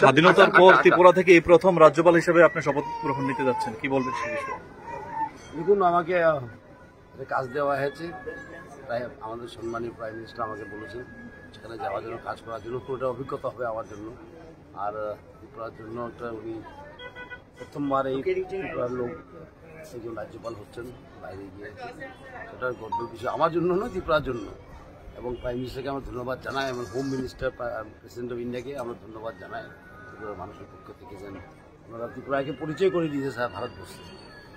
স্বাধীনতার পর ত্রিপুরা থেকে এই প্রথম রাজ্যপাল হিসেবে আপনি শপথ গ্রহণ নিতে যাচ্ছেন, কি বলবেন সে বিষয়ে? দেখুন, আমাকে কাজ দেওয়া হয়েছে, তাই আমাদের সম্মানীয় প্রাইম মিনিস্টার আমাকে বলেছেন সেখানে যাওয়ার জন্য, কাজ করার জন্য। পুরোটা অভিজ্ঞতা হবে আমার জন্য। আর ত্রিপুরার জন্য একটা উনি প্রথমবার এই ত্রিপুরার লোক একজন রাজ্যপাল হচ্ছেন বাইরে গিয়ে, সেটা গর্বের বিষয় আমার জন্য নয়, ত্রিপুরার জন্য। এবং প্রাইম মিনিস্টারকে আমরা ধন্যবাদ জানাই, আমার হোম মিনিস্টার প্রেসিডেন্ট অফ ইন্ডিয়াকে আমরা ধন্যবাদ জানাই। ত্রিপুরার মানুষের পক্ষ থেকে যেন ওনারা ত্রিপুরাকে পরিচয় করে দিয়েছে স্যার ভারতবর্ষে।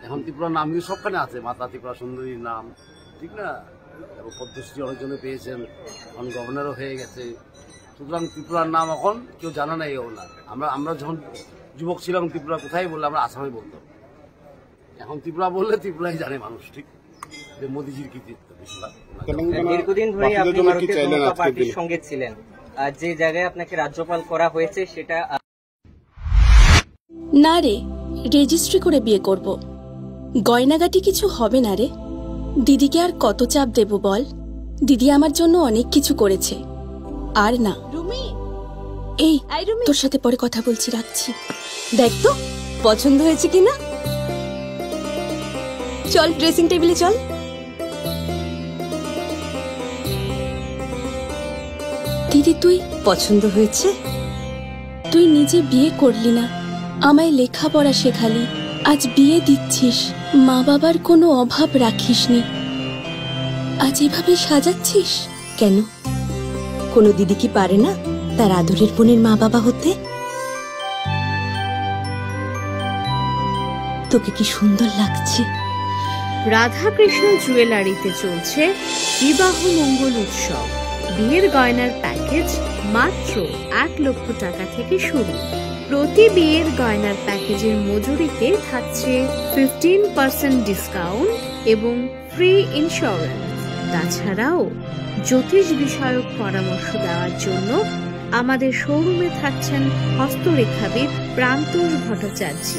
এখন ত্রিপুরার নাম কিন্তু সবখানে আছে, মাতা ত্রিপুরা সুন্দরীর নাম, ঠিক না? এবং পদ্মশ্রী অনেকজনে পেয়েছেন, এখন গভর্নরও হয়ে গেছে। সুতরাং ত্রিপুরার নাম এখন কেউ জানা নাই না। আমরা যখন যুবক ছিলাম ত্রিপুরা কোথায় বললে আমরা আসামে বলতাম, এখন ত্রিপুরা বললে ত্রিপুরাই জানে মানুষ, ঠিক? যে মোদিজির কৃতিত্ব। দীর্ঘদিন ধরে আপনি ভারতীয় জনতা পার্টির সঙ্গে ছিলেন, যে জায়গায় আপনাকে রাজ্যপাল করা হয়েছে সেটা না রে, রেজিস্ট্রি করে বিয়ে করব। গয়নাগাটি কিছু হবে না রে। দিদিকে আর কত চাপ দেব বল? দিদি আমার জন্য অনেক কিছু করেছে। আর না, এই তোর সাথে পরে কথা বলছি, রাখছি। দেখ তো পছন্দ হয়েছে কিনা। চল ড্রেসিং টেবিলে চল। দিদি তুই পছন্দ হয়েছে? তুই নিজে বিয়ে করলি না, আমায় লেখাপড়া শেখালি, আজ বিয়ে দিচ্ছিস, মা বাবার কোনো অভাব রাখিসনি, আজ এভাবে সাজাচ্ছিস কেন? কোনো দিদি কি পারে না তার আদরের বোনের মা বাবা হতে? তোকে কি সুন্দর লাগছে। রাধাকৃষ্ণ জুয়েলারিতে চলছে বিবাহ মঙ্গল উৎসব। বিয়ের গয়নার প্যাকেজ মাত্র 1 লক্ষ টাকা থেকে শুরু। প্রতি বিয়ের গয়নার প্যাকেজের মজুরিতে থাকছে 15% ডিসকাউন্ট এবং ফ্রি ইন্স্যুরেন্স। তাছাড়াও জ্যোতিষ বিষয়ক পরামর্শ দেওয়ার জন্য আমাদের শোরুমে থাকছেন হস্তরেখাবিদ প্রান্তোষ ভট্টাচার্য,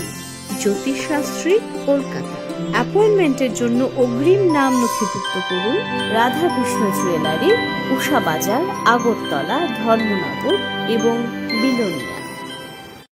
জ্যোতিষশাস্ত্রী, কলকাতা। অ্যাপয়েন্টমেন্টের জন্য অগ্রিম নাম নথিভুক্ত করুন রাধাকৃষ্ণ জুয়েলারি, উষা বাজার, আগরতলা, ধর্মনগর এবং বিলোনিয়া।